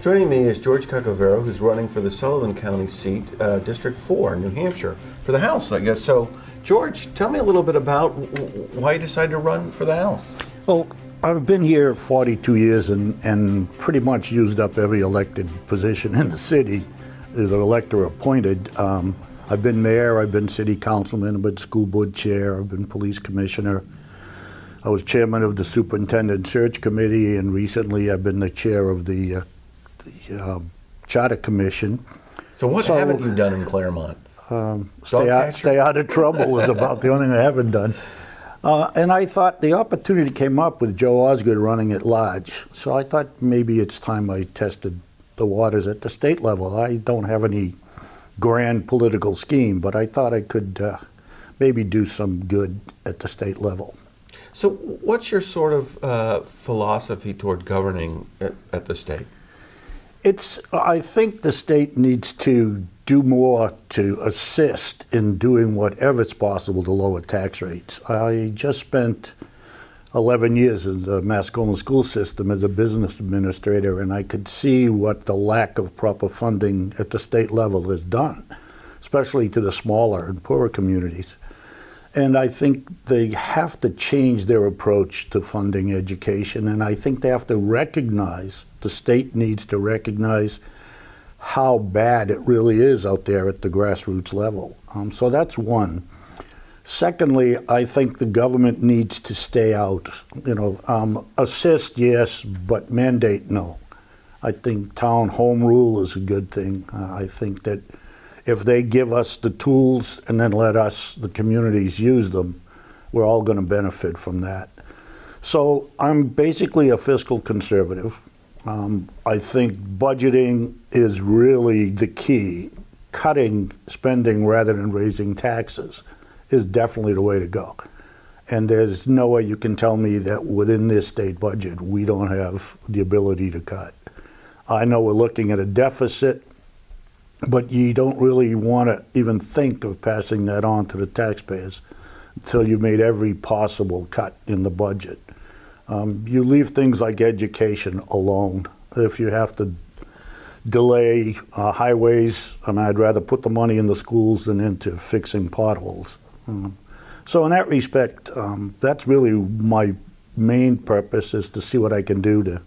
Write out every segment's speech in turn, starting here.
Joining me is George Caccavaro, who's running for the Sullivan County seat, District 4, New Hampshire, for the House, I guess. So, George, tell me a little bit about why you decided to run for the House. Well, I've been here 42 years and pretty much used up every elected position in the city as an elector appointed. I've been mayor, I've been city councilman, I've been school board chair, I've been police commissioner. I was chairman of the superintendent search committee, and recently I've been the chair of the charter commission. So what haven't you done in Claremont? Stay out of trouble is about the only thing I haven't done. And I thought the opportunity came up with Joe Osgood running at large. So I thought maybe it's time I tested the waters at the state level. I don't have any grand political scheme, but I thought I could maybe do some good at the state level. So what's your sort of philosophy toward governing at the state? I think the state needs to do more to assist in doing whatever's possible to lower tax rates. I just spent 11 years in the Mascoma school system as a business administrator, and I could see what the lack of proper funding at the state level has done, especially to the smaller and poorer communities. And I think they have to change their approach to funding education, and I think they have to recognize, the state needs to recognize how bad it really is out there at the grassroots level. So that's one. Secondly, I think the government needs to stay out. Assist, yes, but mandate, no. I think town home rule is a good thing. I think that if they give us the tools and then let us, the communities, use them, we're all going to benefit from that. So I'm basically a fiscal conservative. I think budgeting is really the key. Cutting spending rather than raising taxes is definitely the way to go. And there's no way you can tell me that within this state budget we don't have the ability to cut. I know we're looking at a deficit, but you don't really want to even think of passing that on to the taxpayers until you've made every possible cut in the budget. You leave things like education alone. If you have to delay highways, I'd rather put the money in the schools than into fixing potholes. So in that respect, that's really my main purpose, is to see what I can do to,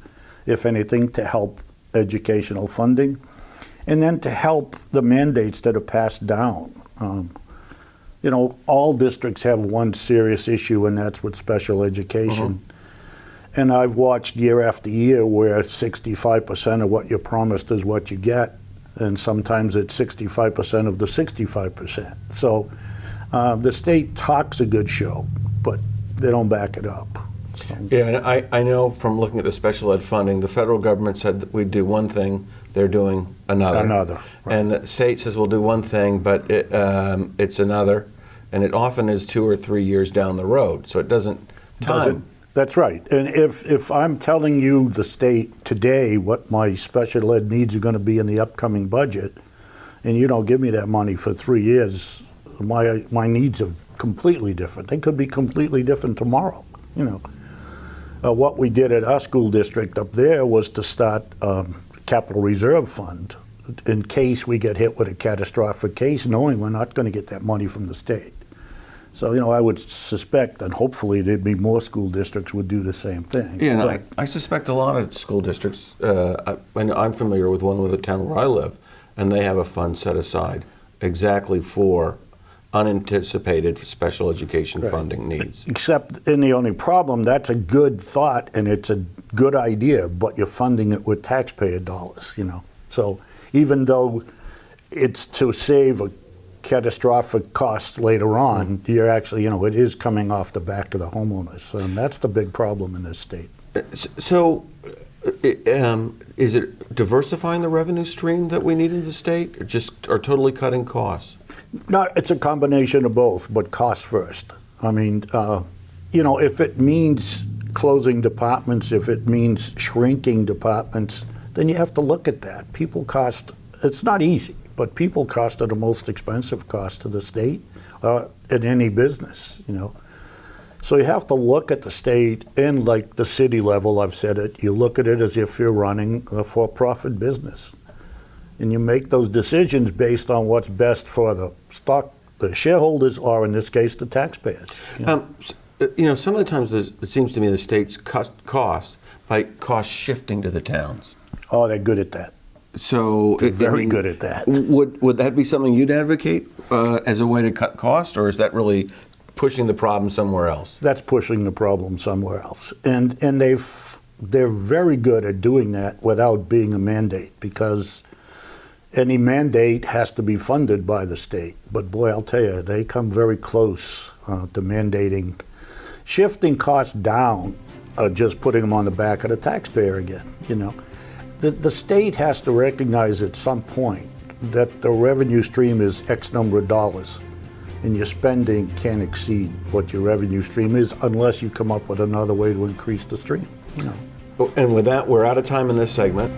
if anything, to help educational funding, and then to help the mandates that are passed down. All districts have one serious issue, and that's with special education. And I've watched year after year where 65% of what you're promised is what you get, and sometimes it's 65% of the 65%. So the state talks a good show, but they don't back it up. So. Yeah, and I know from looking at the special ed funding, the federal government said that we'd do one thing, they're doing another. Right. And the state says we'll do one thing, but it's another, and it often is 2 or 3 years down the road, so it doesn't time. That's right. And if I'm telling you, the state, today what my special ed needs are going to be in the upcoming budget, and you don't give me that money for 3 years, my needs are completely different. They could be completely different tomorrow. What we did at our school district up there was to start a capital reserve fund in case we get hit with a catastrophic case, knowing we're not going to get that money from the state. So, I would suspect, and hopefully there'd be more school districts would do the same thing. Yeah, and I suspect a lot of school districts, and I'm familiar with one with the town where I live, and they have a fund set aside exactly for unanticipated special education funding needs. Except in the only problem, that's a good thought and it's a good idea, but you're funding it with taxpayer dollars, So even though it's to save a catastrophic cost later on, you're actually, it is coming off the back of the homeowners. And that's the big problem in this state. So is it diversifying the revenue stream that we need in the state, or totally cutting costs? No, it's a combination of both, but cost first. If it means closing departments, if it means shrinking departments, then you have to look at that. People cost, it's not easy, but people cost are the most expensive cost to the state in any business, So you have to look at the state and like the city level, I've said it, you look at it as if you're running a for-profit business. And you make those decisions based on what's best for the shareholders, or in this case, the taxpayers. Some of the times it seems to me the states cut costs by cost shifting to the towns. Oh, they're good at that. So They're very good at that. Would that be something you'd advocate as a way to cut costs, or is that really pushing the problem somewhere else? That's pushing the problem somewhere else. And they're very good at doing that without being a mandate, because any mandate has to be funded by the state. But boy, I'll tell you, they come very close to mandating. Shifting costs down, just putting them on the back of the taxpayer again, The state has to recognize at some point that the revenue stream is X number of dollars, and your spending can't exceed what your revenue stream is unless you come up with another way to increase the stream. And with that, we're out of time in this segment.